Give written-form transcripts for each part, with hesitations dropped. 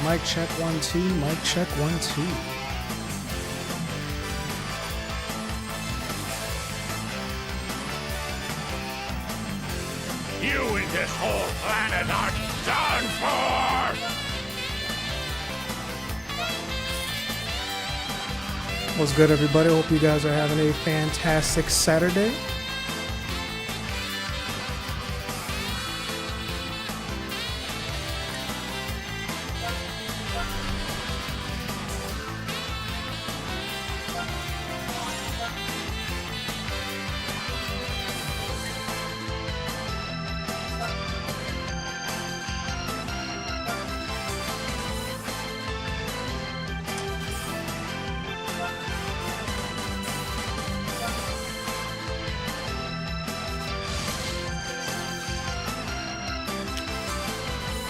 Mic check 1 2. Mic check 1 2. You and this whole planet are done for! What's good, everybody? Hope you guys are having a fantastic Saturday.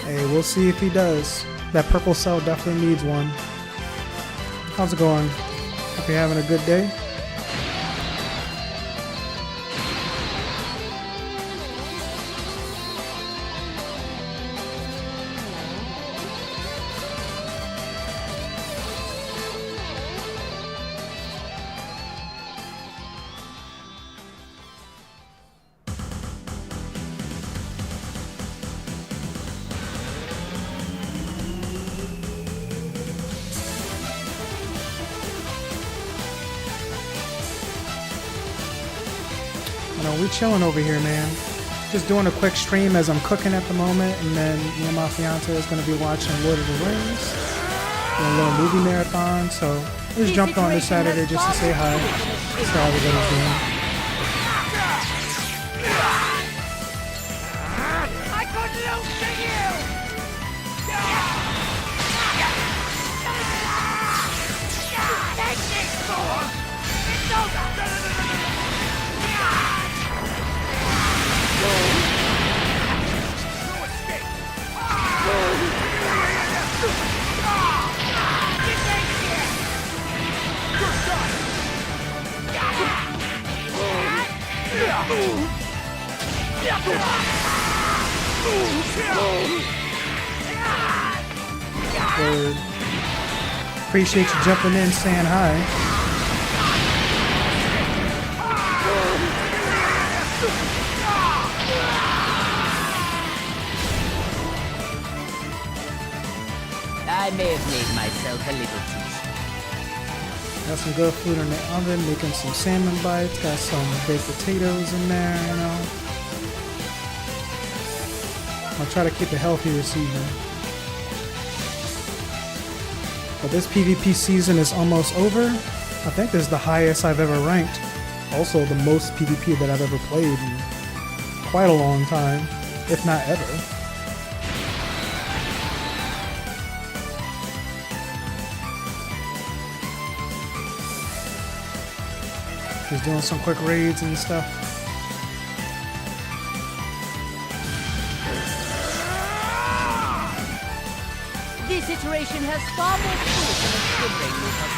Hey, we'll see if he does. That purple cell definitely needs one. How's it going? Hope you're having a good day. We chilling over here, man. Just doing a quick stream as I'm cooking at the moment, and then me and my fiance is going to be watching Lord of the Rings, doing a little movie marathon. So I just jumped on this Saturday just to say hi, see how everybody's doing. I could lose to you! Take this, Thor! It's over! Word. Appreciate you jumping in, saying hi. I may have made myself a little too sweet. Got some good food in the oven, making some salmon bites, got some baked potatoes in there, you know. I'll try to keep it healthy this evening. But this PvP season is almost over. I think this is the highest I've ever ranked. Also the most PvP that I've ever played in quite a long time, if not ever. Just doing some quick raids and stuff. This iteration has far more tools than a swim lane will have.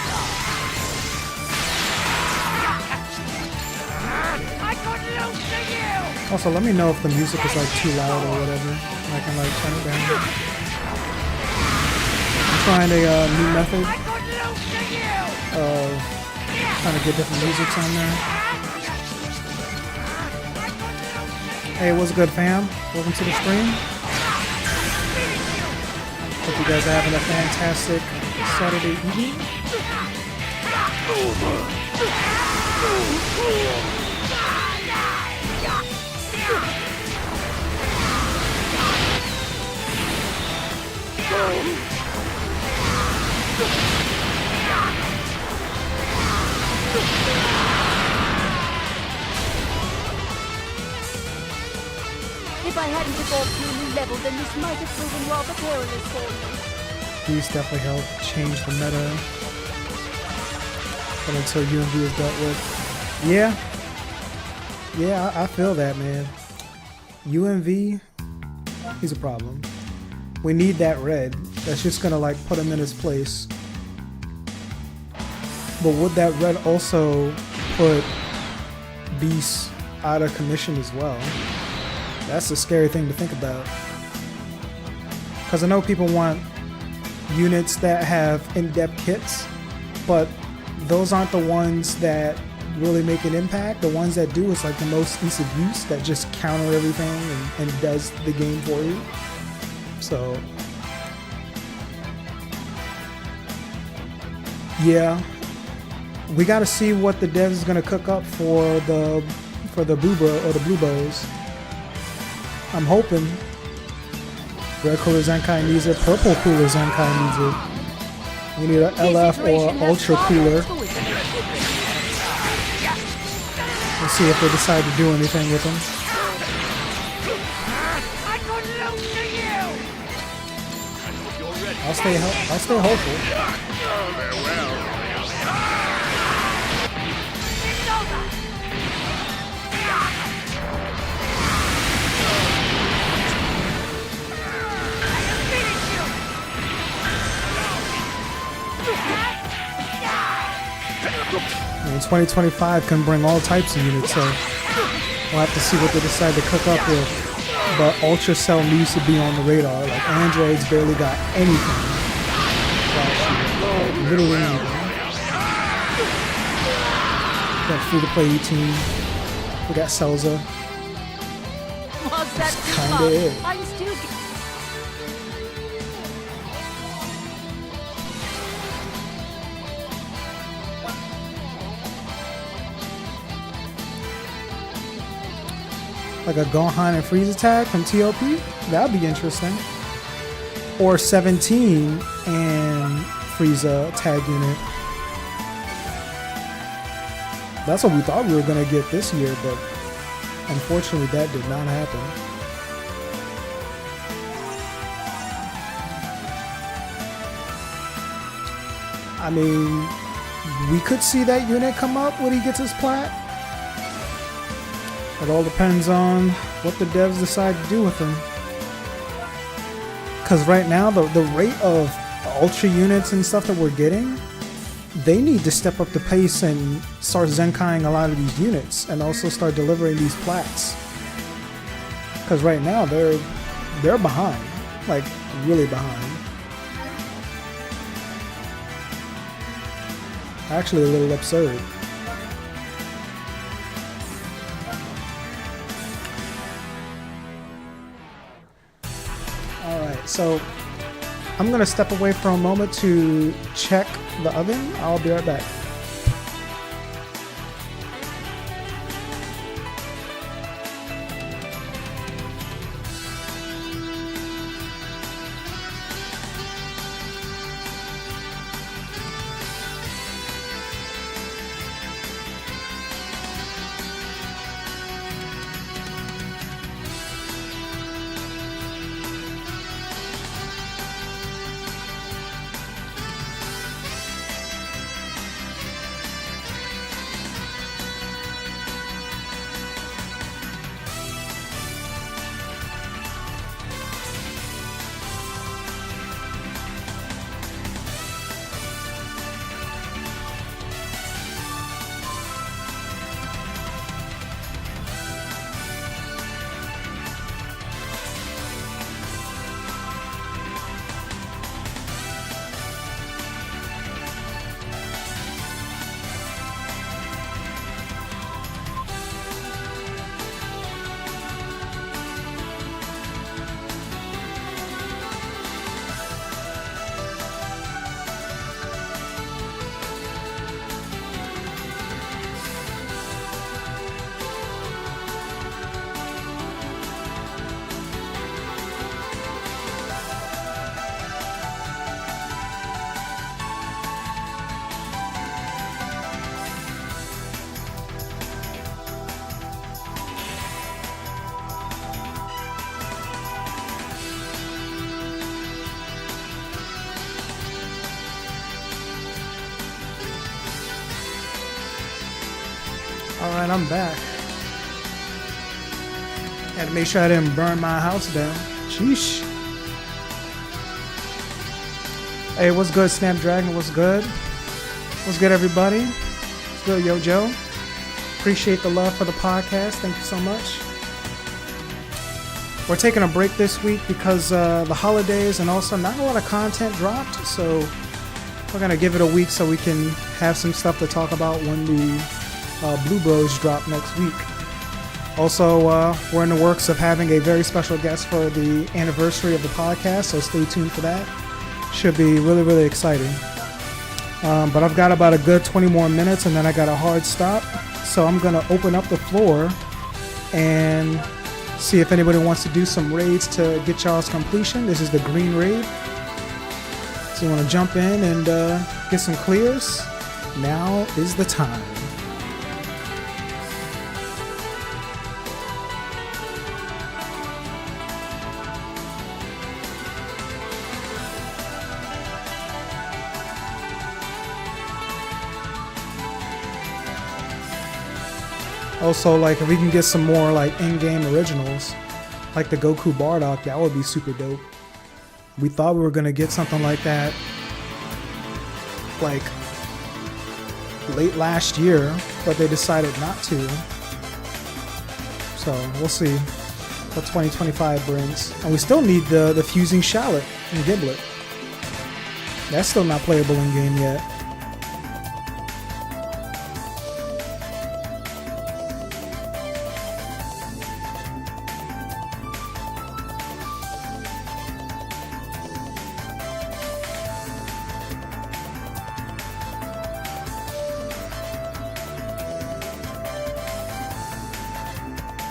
I could lose to you! Also, let me know if the music is like too loud or whatever. I can like turn it down. I'm trying a new method I could lose to you! of trying to get different musics on there. Hey, what's good, fam? Welcome to the stream. Hope you guys are having a fantastic Saturday evening. If I hadn't evolved to a new level, then this might have proven rather perilous for me. These definitely help change the meta. But until UMV is dealt with. Yeah, I feel that, man. UMV, he's a problem. We need that red. That's just gonna like put him in his place. But would that red also put Beast out of commission as well? That's a scary thing to think about. Because I know people want units that have in-depth kits, but those aren't the ones that really make an impact. The ones that do is like the most ease of use, that just counter everything and does the game for you. So yeah, we got to see what the devs is going to cook up for the Booba or the Blue Bows. I'm hoping Red Cooler Zenkai needs it, Purple Cooler Zenkai needs it. We need an LF or Ultra Cooler. We'll see if they decide to do anything with them. I'll stay hopeful. And 2025 can bring all types of units, so we'll have to see what they decide to cook up with. But Ultra Cell needs to be on the radar. Like, Androids barely got anything. Like, literally anything. We got free-to-play team. We got Celza. That's kinda it. I'm still like a Gohan and Freeze attack from TOP. That'd be interesting. Or 17 and Frieza tag unit. That's what we thought we were going to get this year, but unfortunately that did not happen. I mean, we could see that unit come up when he gets his plat. It all depends on what the devs decide to do with him. Because right now, the rate of Ultra units and stuff that we're getting, they need to step up the pace and start Zenkaiing a lot of these units and also start delivering these plats. Because right now, they're behind. Like, really behind. Actually, a little absurd. Alright, so I'm going to step away for a moment to check the oven. I'll be right back. Alright, I'm back. Had to make sure I didn't burn my house down. Sheesh. Hey, what's good, Snapdragon? What's good? What's good, everybody? What's good, Yo Joe? Appreciate the love for the podcast. Thank you so much. we're taking a break this week because the holidays and also not a lot of content dropped. So we're going to give it a week so we can have some stuff to talk about when the Blue Bros drop next week. Also, we're in the works of having a very special guest for the anniversary of the podcast, so stay tuned for that. Should be really, really exciting. But I've got about a good 20 more minutes and then I got a hard stop. So I'm going to open up the floor and see if anybody wants to do some raids to get y'all's completion. This is the green raid. So you want to jump in and get some clears? Now is the time. Also, like, if we can get some more, like, in-game originals, like the Goku Bardock, that would be super dope. We thought we were going to get something like that, like, late last year, but they decided not to. So, we'll see what 2025 brings. And we still need the fusing shallot and giblet. That's still not playable in-game yet.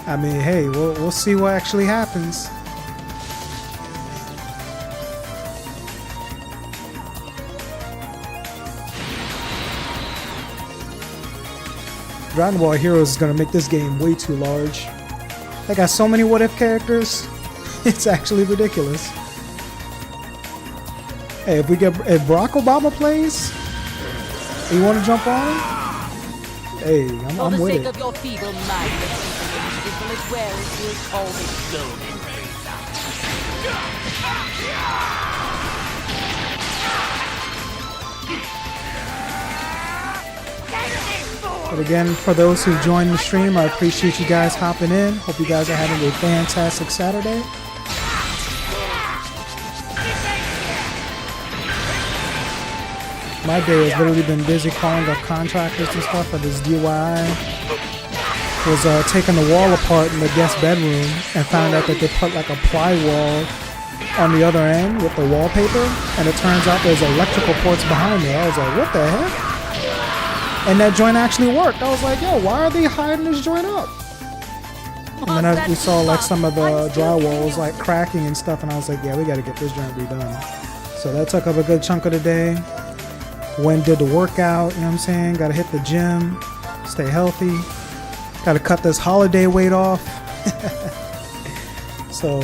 I mean, hey, we'll see what actually happens. Dragon Ball Heroes is gonna make this game way too large. They got so many what-if characters. It's actually ridiculous. Hey, if Barack Obama plays, you want to jump on? Hey, I'm with it. For the sake of your feeble mind, as well as you call this golden But again, for those who joined the stream, I appreciate you guys hopping in. Hope you guys are having a fantastic Saturday. My day has literally been busy calling up contractors and stuff for this DIY. Was taking the wall apart in the guest bedroom and found out that they put like a ply wall on the other end with the wallpaper, and it turns out there's electrical ports behind there. I was like, what the heck? And that joint actually worked. I was like, yo, why are they hiding this joint up? And then we saw like some of the drywall was like cracking and stuff, and I was like, yeah, we got to get this joint redone. So that took up a good chunk of the day. Went and did the workout, you know what I'm saying? Got to hit the gym, stay healthy. Got to cut this holiday weight off. So,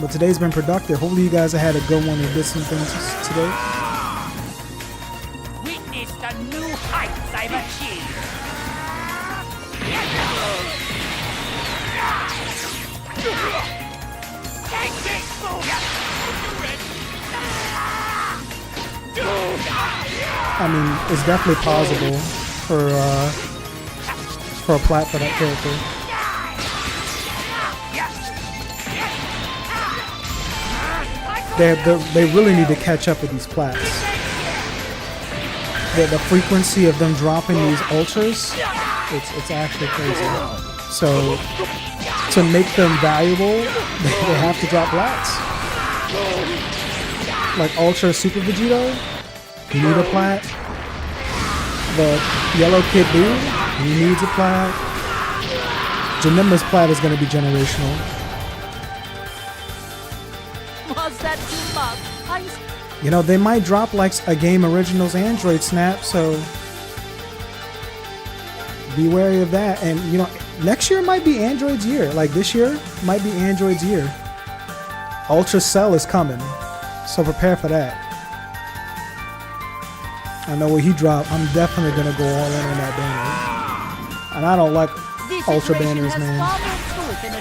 but today's been productive. Hopefully you guys have had a good one and did some things today. Witness the new heights I've achieved. Take this move. I mean, it's definitely possible for a plat for that character. They really need to catch up with these plats. The frequency of them dropping these ultras, it's actually crazy. So to make them valuable, they have to drop plats. Like Ultra Super Vegito, he need a plat. The Yellow Kid Buu, he needs a plat. Janima's plat is going to be generational. Was that too much? You know, they might drop like a Game Originals Android snap, so be wary of that. And you know, next year might be Android's year. Like this year might be Android's year. Ultra Cell is coming, so prepare for that. I know what he dropped. I'm definitely gonna go all in on that banner. And I don't like Ultra banners, man.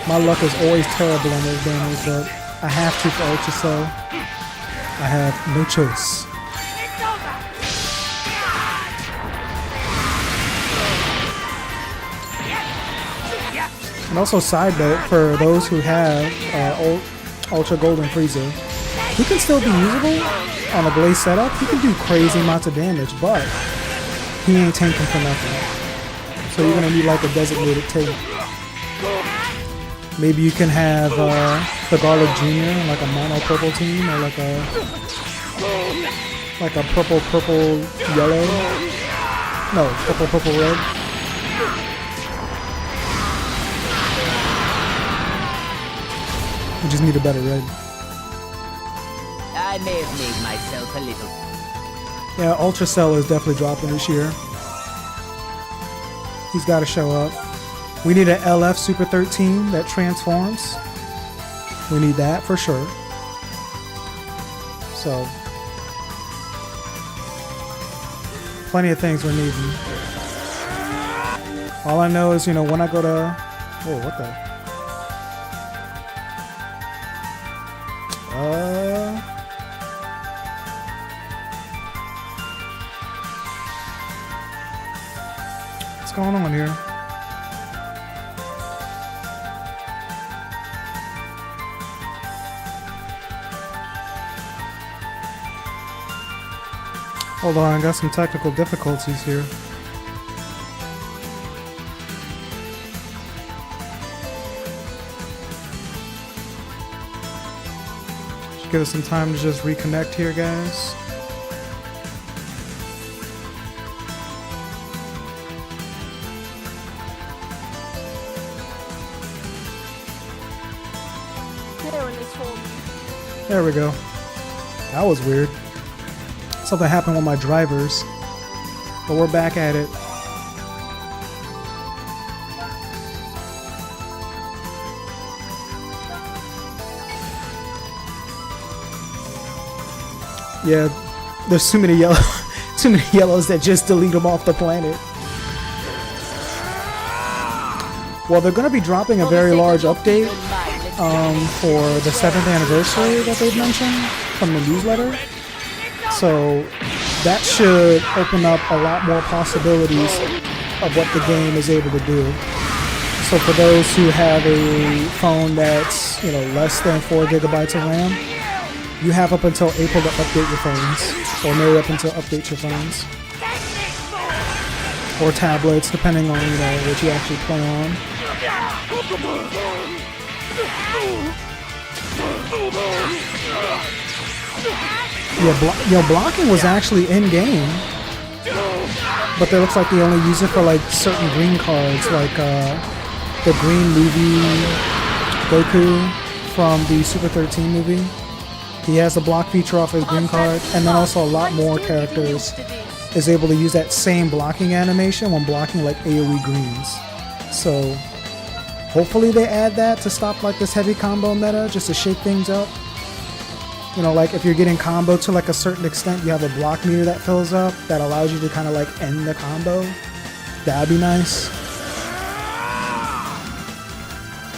My luck is always terrible on those banners, but I have to for Ultra Cell. I have no choice. And also, side note, for those who have Ultra Golden Frieza, he can still be usable on a Blaze setup. He can do crazy amounts of damage, but he ain't tanking for nothing. So you're gonna need like a designated tank. Maybe you can have the Garlic Jr. like a mono purple team, or like a purple yellow. No, purple red. We just need a better red. I may have made myself a little. Yeah, Ultra Cell is definitely dropping this year. He's got to show up. We need an LF Super 13 that transforms. We need that for sure. So, plenty of things we're needing. All I know is, when I go to... Whoa, what the... What's going on here? Hold on, I got some technical difficulties here. Should give us some time to just reconnect here, guys. There we go. That was weird. Something happened with my drivers, but we're back at it. Yeah, there's too many yellows that just delete them off the planet. Well, they're going to be dropping a very large update for the 7th anniversary that they've mentioned from the newsletter. So that should open up a lot more possibilities of what the game is able to do. So for those who have a phone that's less than 4 gigabytes of RAM, you have up until April to update your phones, or May up until update your phones, or tablets, depending on what you actually play on. Yeah, blocking was actually in game, but it looks like they only use it for like certain green cards, like the green movie Goku from the Super 13 movie. He has the block feature off his green card, and then also a lot more characters is able to use that same blocking animation when blocking like AoE greens. So hopefully they add that to stop like this heavy combo meta, just to shake things up. Like if you're getting combo to like a certain extent, you have a block meter that fills up that allows you to kind of like end the combo. That'd be nice.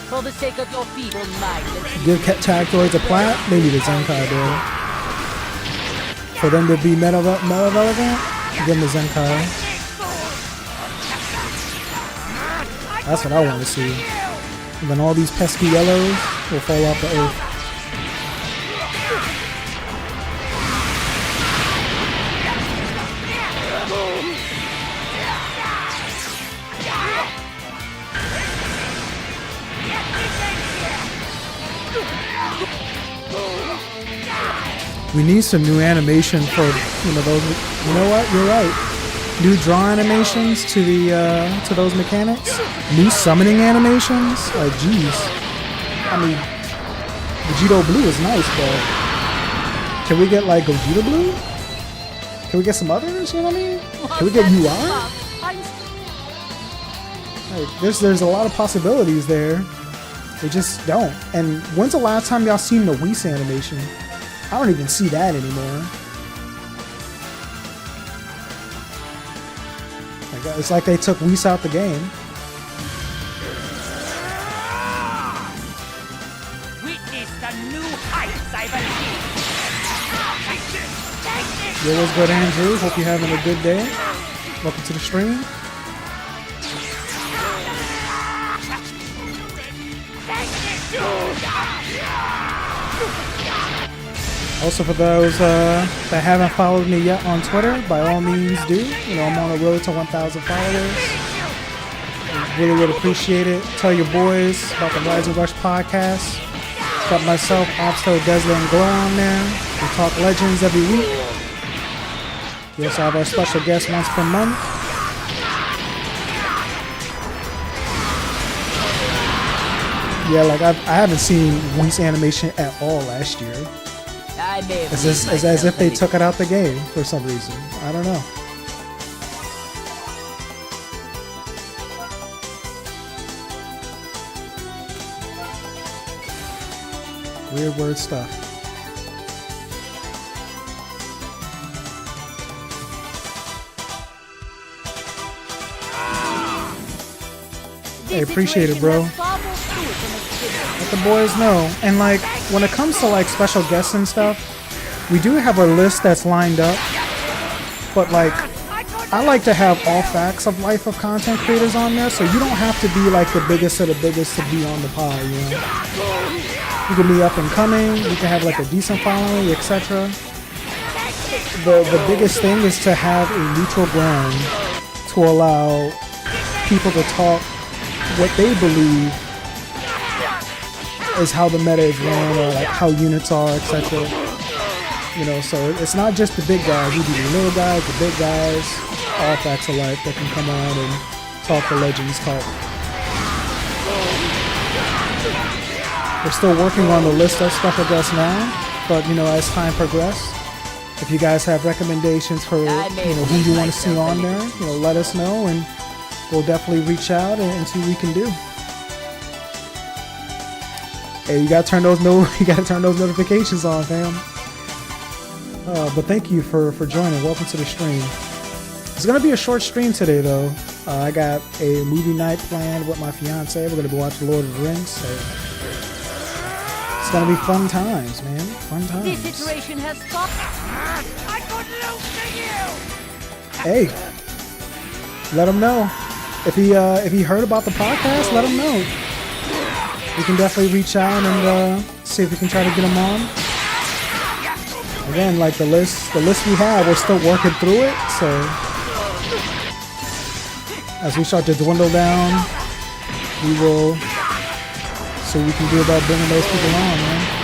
For the sake of your feeble mind, Give Tactoids a plat, they need a Zenkai there. For them to be meta relevant, give them a Zenkai. That's what I want to see. And then all these pesky yellows will fall off the earth. We need some new animation for those. You know what? You're right. New draw animations to the to those mechanics. New summoning animations. Like, geez. I mean, Vegito Blue is nice, but can we get like Gogeta Blue? Can we get some others? You know what I mean? Can we get UI? Like, there's a lot of possibilities there. They just don't. And when's the last time y'all seen the Whis animation? I don't even see that anymore. It's like they took Whis out the game. witness the new heights I've achieved. Yo, what's good, Andrew? Hope you're having a good day. Welcome to the stream. Also, for those that haven't followed me yet on Twitter, by all means do. You know, I'm on the road to 1,000 followers. I really would appreciate it. Tell your boys about the Rising Rush podcast. It's got myself, Obsto, Desla, and Glow on there. We talk Legends every week. We also have our special guest once per month. Yeah, like I haven't seen Wink's animation at all last year. It's as if they took it out the game for some reason. I don't know. Weird word stuff. Hey, appreciate it, bro. Let the boys know. And like, when it comes to like special guests and stuff, we do have a list that's lined up. But like, I like to have all facts of life of content creators on there, so you don't have to be like the biggest of the biggest to be on the pod, you know? You can be up and coming, you can have like a decent following, etc. The biggest thing is to have a neutral ground to allow people to talk what they believe is how the meta is run, or like how units are, etc. You know, so it's not just the big guys. We do the little guys, the big guys, all facts of life that can come on and talk the Legends talk. We're still working on the list of special guests now, but you know, as time progresses, if you guys have recommendations for who you want to see on there, you know, let us know, and we'll definitely reach out and see what we can do. Hey, you gotta turn those notifications on, fam. But thank you for joining. Welcome to the stream. It's gonna be a short stream today, though. I got a movie night planned with my fiance. We're gonna be watching Lord of the Rings. So it's gonna be fun times, man. Fun times. This iteration has stopped. I could lose to Hey, you! let him know. If he heard about the podcast, let him know. We can definitely reach out and see if we can try to get him on. Again, like the list we have, we're still working through it. So as we start to dwindle down, we will see what we can do about bringing those people on, man.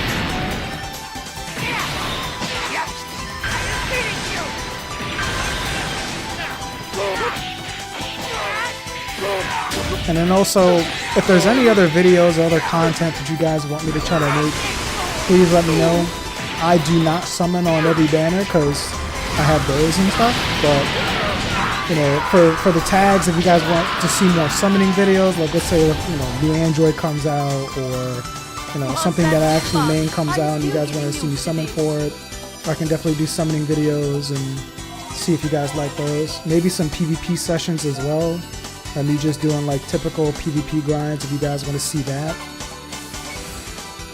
And then also, if there's any other videos or other content that you guys want me to try to make, please let me know. I do not summon on every banner because I have those and stuff, but you know, for the tags, if you guys want to see more summoning videos, like let's say, you know, new Android comes out, or you know, something that actually main comes out and you guys want to see me summon for it, I can definitely do summoning videos and see if you guys like those. Maybe some PvP sessions as well. And me just doing like typical PvP grinds, if you guys want to see that.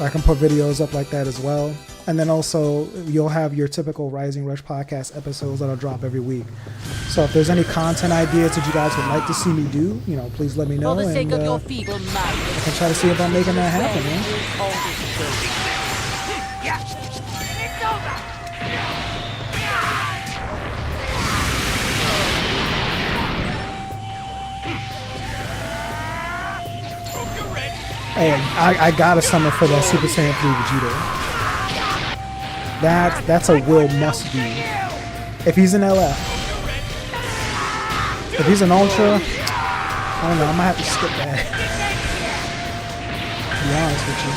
I can put videos up like that as well. And then also, you'll have your typical Rising Rush podcast episodes that'll drop every week. So if there's any content ideas that you guys would like to see me do, you know, please let me know. For the sake and of your feeble mind, I can try to see if I'm making that happen, man. It's over! Hey, I gotta summon for that Super Saiyan 3 Vegeta. That's a will must do. If he's an LF. If he's an Ultra, I don't know, I might have to skip that. To be honest with you.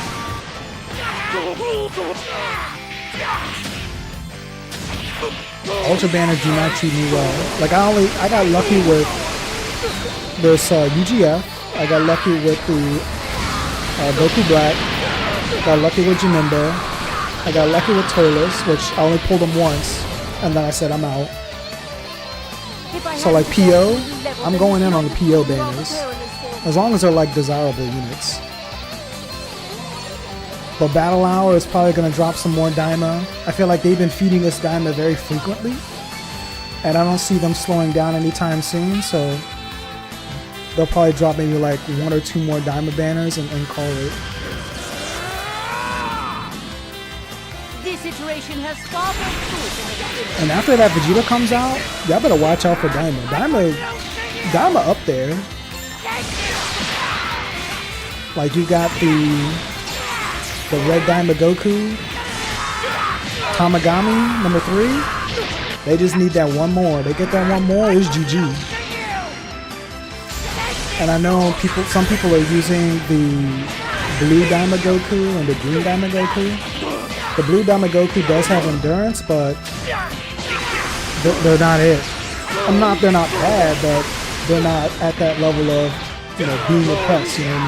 Ultra banners do not treat me well. Like I got lucky with this UGF. I got lucky with the Goku Black. Got lucky with Janemba. I got lucky with Turles, which I only pulled him once, and then I said I'm out. So like PO, I'm going in on the PO banners, as long as they're like desirable units. But Battle Hour is probably going to drop some more Daima. I feel like they've been feeding us Daima very frequently, and I don't see them slowing down anytime soon, so they'll probably drop maybe like 1 or 2 more Daima banners and call it. This iteration has far more to it than the beginning. And after that Vegeta comes out, y'all better watch out for Daima. Daima up there. Like you got the red Daima Goku, Tamagami number 3. They just need that one more. They get that one more, it's GG. And I know some people are using the blue Daima Goku and the green Daima Goku. The blue Daima Goku does have endurance, but they're not it. They're not bad, but they're not at that level of, being oppressed, you know what I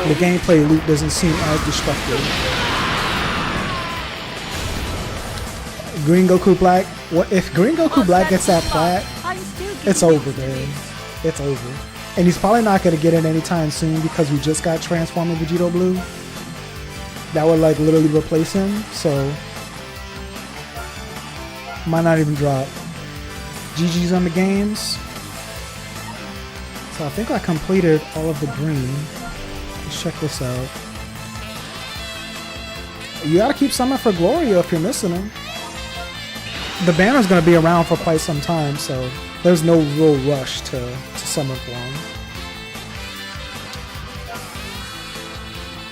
mean? The gameplay loop doesn't seem as destructive. Green Goku Black, if Green Goku Black gets that plat, it's over, man. It's over. And he's probably not going to get it anytime soon because we just got Transforming Vegito Blue. That would like literally replace him, so might not even drop. GG's on the games. So I think I completed all of the green. Let's check this out. You gotta keep summoning for Gloria if you're missing them. The banner's gonna be around for quite some time, so there's no real rush to summon for them.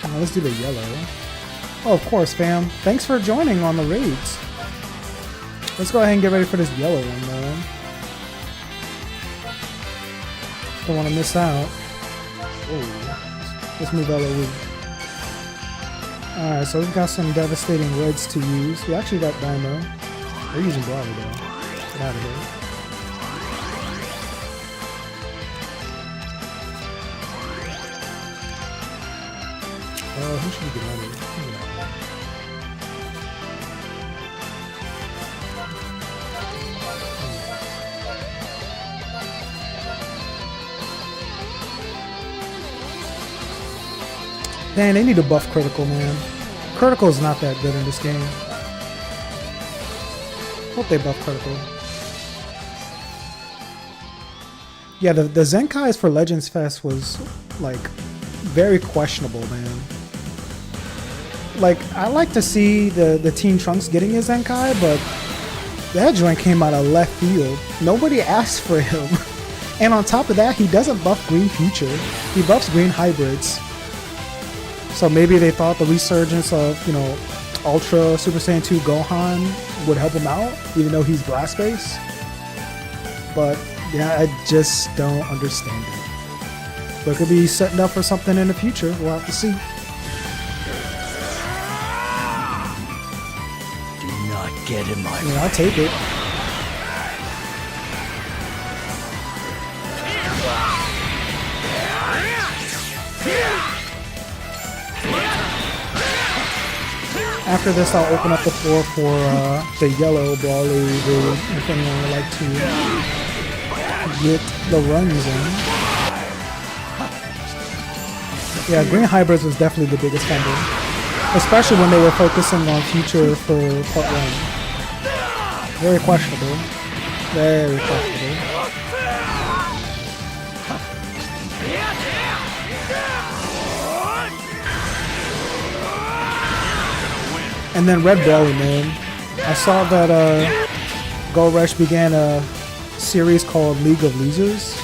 Now let's do the yellow. Oh, of course, fam. Thanks for joining on the raids. Let's go ahead and get ready for this yellow one, though. Don't want to miss out. Oh, let's move LOE. Alright, so we've got some devastating reds to use. We actually got Dino. We're using Bravo, though. Get out of here. Who should we get out of here? Dang, they need to buff Critical, man. Critical is not that good in this game. Hope they buff Critical. Yeah, the Zenkais for Legends Fest was, like, very questionable, man. Like, I like to see the Team Trunks getting his Zenkai, but that joint came out of left field. Nobody asked for him. And on top of that, he doesn't buff Green Future. He buffs Green Hybrids. So maybe they thought the resurgence of, Ultra Super Saiyan 2 Gohan would help him out, even though he's glass base. But yeah, I just don't understand it. But it could be setting up for something in the future. We'll have to see. Do not get in my way. I'll take it. After this, I'll open up the floor for the yellow Brawly Raid if anyone would like to get the runs in. Yeah, Green Hybrids was definitely the biggest fumble, especially when they were focusing on Future for part 1. Very questionable. Very questionable. And then Red Brawly, man. I saw that Gold Rush began a series called League of Losers.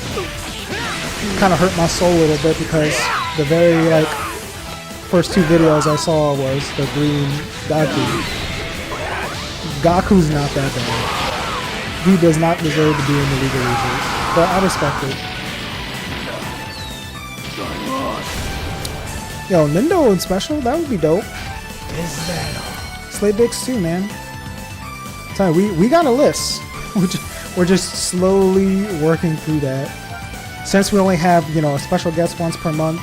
Kind of hurt my soul a little bit because the very first 2 videos I saw was the green Gaku. Gaku's not that bad. He does not deserve to be in the League of Losers, but I respect it. Yo, Nindo and Special, that would be dope. Is that all? Slay Bigs too, man. Tell you, we got a list. We're just slowly working through that. Since we only have, a special guest once per month.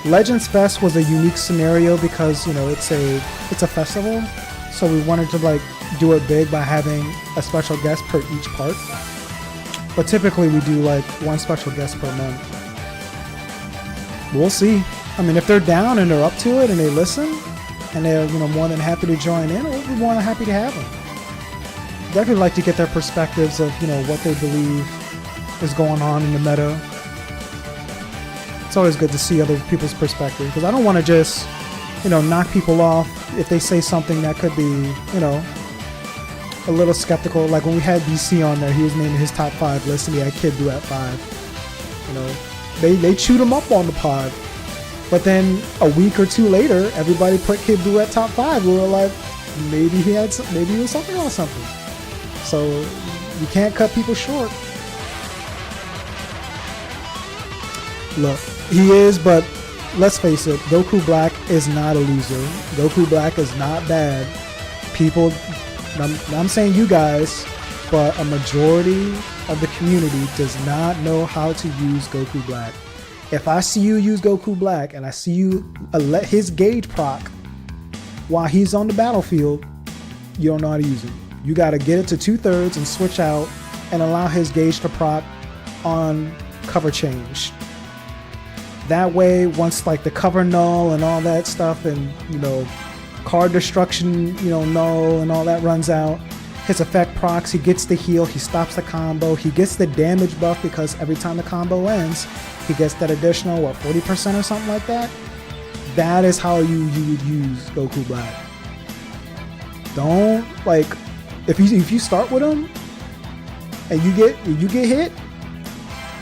Legends Fest was a unique scenario because, it's a festival. So we wanted to do it big by having a special guest per each part. But typically we do 1 special guest per month. We'll see. I mean, if they're down and they're up to it and they listen, and they're more than happy to join in, we'll be more than happy to have them. Definitely like to get their perspectives of what they believe is going on in the meta. It's always good to see other people's perspective because I don't want to just knock people off if they say something that could be, you know, a little skeptical. Like when we had DC on there, he was naming his top 5 list, and he had Kid Buu at 5. You know, they chewed him up on the pod. But then a week or two later, everybody put Kid Buu at top 5. We were like, maybe he was something on something. So you can't cut people short. Look, he is, but let's face it, Goku Black is not a loser. Goku Black is not bad. People, I'm saying you guys, but a majority of the community does not know how to use Goku Black. If I see you use Goku Black and I see you let his gauge proc while he's on the battlefield, you don't know how to use him. You got to get it to 2/3 and switch out and allow his gauge to proc on cover change. That way, once like the cover null and all that stuff and, you know, card destruction, you know, null and all that runs out, his effect procs, he gets the heal, he stops the combo, he gets the damage buff because every time the combo ends, he gets that additional, 40% or something like that. That is how you would use Goku Black. Don't, like, if you start with him and you get hit,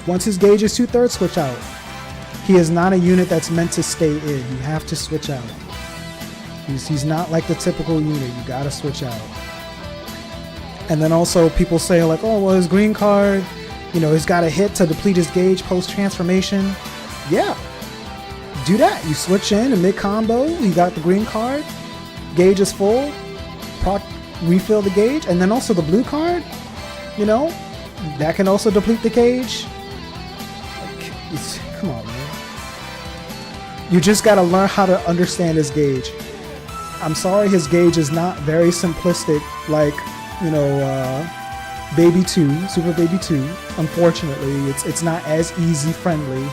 once his gauge is 2/3, switch out. He is not a unit that's meant to stay in. You have to switch out. He's not like the typical unit. You gotta switch out. And then also people say like, oh, well, his green card, you know, he's got a hit to deplete his gauge post-transformation. Yeah, do that. You switch in and mid-combo, you got the green card, gauge is full, refill the gauge, and then also the blue card, you know, that can also deplete the gauge. Come on, man. You just gotta learn how to understand his gauge. I'm sorry, his gauge is not very simplistic like, you know, Baby 2, Super Baby 2. Unfortunately, it's not as easy friendly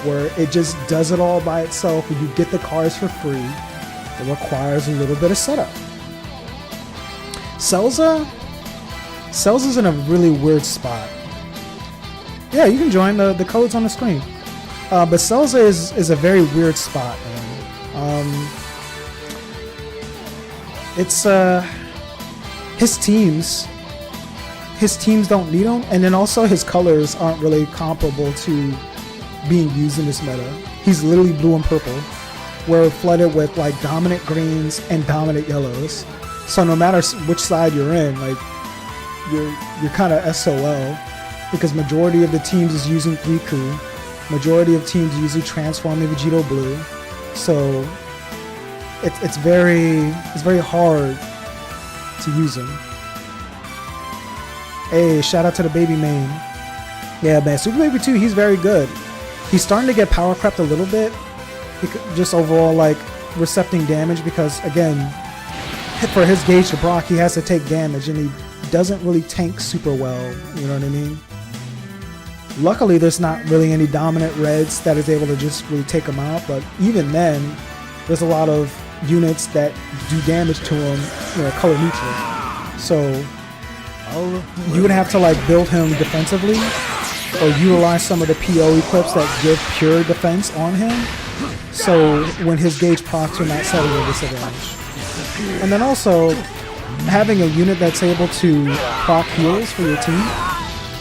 where it just does it all by itself and you get the cards for free. It requires a little bit of setup. Celza's in a really weird spot. Yeah, you can join, the code's on the screen. But Celza is a very weird spot, man. It's his teams don't need him, and then also his colors aren't really comparable to being used in this meta. He's literally blue and purple. We're flooded with like dominant greens and dominant yellows. So no matter which side you're in, like you're kind of SOL, because majority of the teams is using Riku. Majority of teams usually transforming Vegito blue, so it's very hard to use him. Hey, shout out to the baby main. Yeah, man, Super Baby 2, he's very good. He's starting to get power crept a little bit, just overall like recepting damage, because again, for his gauge to proc, he has to take damage, and he doesn't really tank super well. You know what I mean? Luckily, there's not really any dominant reds that is able to just really take him out, but even then, there's a lot of units that do damage to him, you know, color neutral. So you would have to like build him defensively or utilize some of the PO equips that give pure defense on him, so when his gauge procs are not set at a disadvantage. And then also, having a unit that's able to proc heals for your team.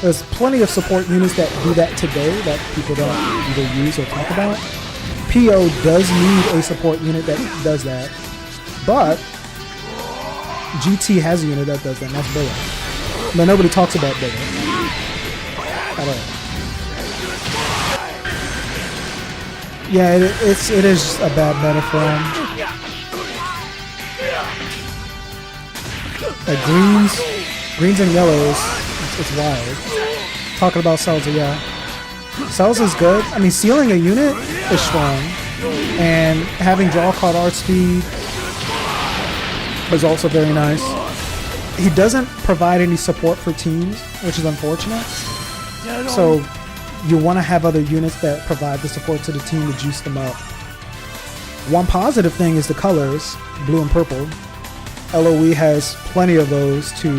There's plenty of support units that do that today that people don't either use or talk about. PO does need a support unit that does that, but GT has a unit that does that, and that's Bella. But nobody talks about Bella at all. Yeah, it is a bad meta for him. Like greens and yellows, it's wild. Talking about Celza, yeah. Celza's good. I mean, sealing a unit is strong, and having draw card art speed is also very nice. He doesn't provide any support for teams, which is unfortunate. So you want to have other units that provide the support to the team to juice them up. One positive thing is the colors, blue and purple. LOE has plenty of those to,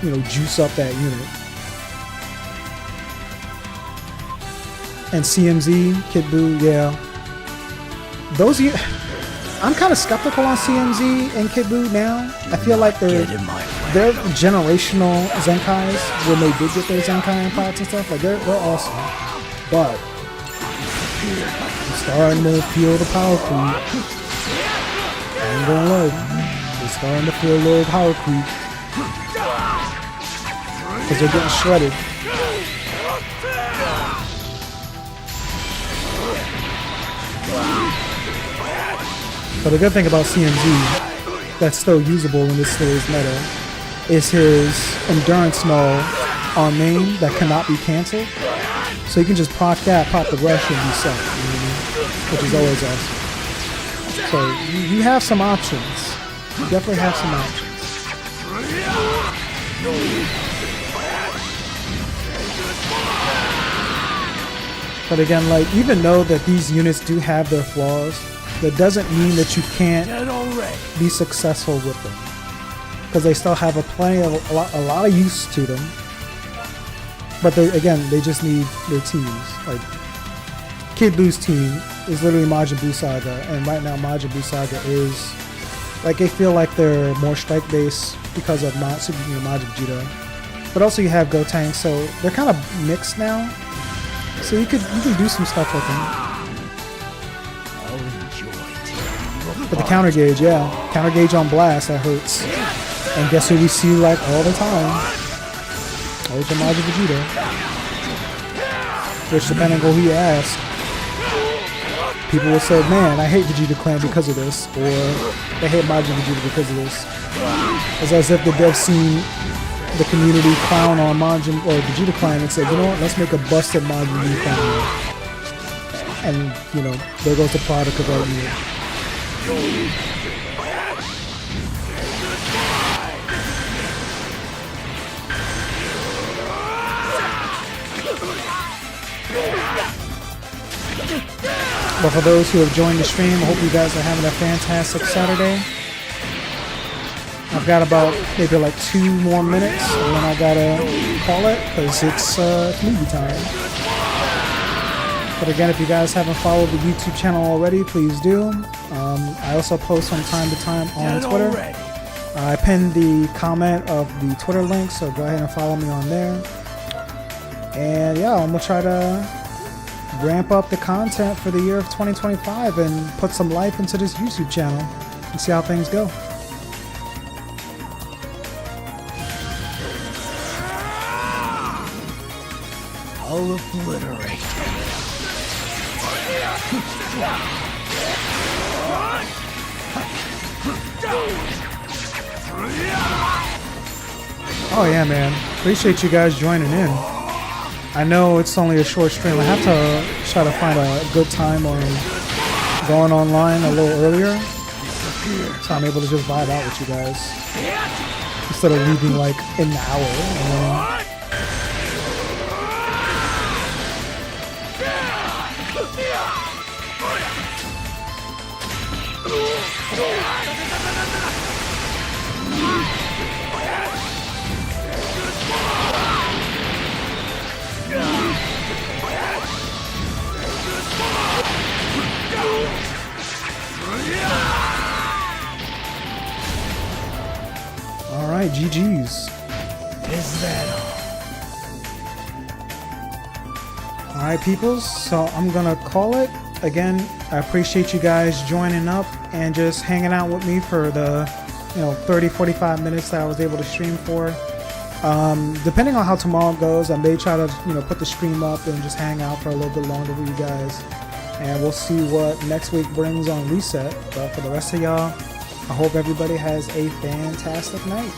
you know, juice up that unit. And CMZ, Kid Buu, yeah. Those, I'm kind of skeptical on CMZ and Kid Buu now. I feel like they're generational Zenkais when they did get their Zenkai pots and stuff. Like they're awesome, but I'm starting to feel the power creep. I ain't gonna lie, they're starting to feel a little power creep because they're getting shredded. But the good thing about CMZ that's still usable in this series meta is his endurance null on main that cannot be cancelled. So you can just proc that, pop the rush, and be set, you know what I mean? Which is always awesome. So you have some options. You definitely have some options. But again, like, even though that these units do have their flaws, that doesn't mean that you can't be successful with them. Because they still have a lot of use to them. But they just need their teams. Like, Kid Buu's team is literally Majin Buu Saga, and right now Majin Buu Saga is, like, they feel like they're more strike based because of Majin Vegeta. But also you have Gotenks, so they're kind of mixed now. So you can do some stuff with them. But the counter gauge, yeah. Counter gauge on blast, that hurts. And guess who we see like all the time? Ultra Majin Vegeta. Which, depending on who you ask, people will say, man, I hate Vegeta Clan because of this. Or they hate Majin Vegeta because of this. It's as if they've seen the community clown on Majin or Vegeta Clan and said, you know what, let's make a busted Majin Vegeta Clan. And, you know, there goes the product of our year. But for those who have joined the stream, I hope you guys are having a fantastic Saturday. I've got about maybe like 2 more minutes, and then I gotta call it because it's movie time. But again, if you guys haven't followed the YouTube channel already, please do. I also post from time to time on Twitter. I pinned the comment of the Twitter link, so go ahead and follow me on there. And yeah, I'm gonna try to ramp up the content for the year of 2025 and put some life into this YouTube channel and see how things go. I'll obliterate. Oh yeah, man. Appreciate you guys joining in. I know it's only a short stream. I have to try to find a good time on going online a little earlier, so I'm able to just vibe out with you guys instead of leaving like in an hour. You know? Alright, GG's. Is that all? Alright, peoples, so I'm gonna call it. Again, I appreciate you guys joining up and just hanging out with me for the 30-45 minutes that I was able to stream for. Depending on how tomorrow goes, I may try to put the stream up and just hang out for a little bit longer with you guys, and we'll see what next week brings on Reset. But for the rest of y'all, I hope everybody has a fantastic night.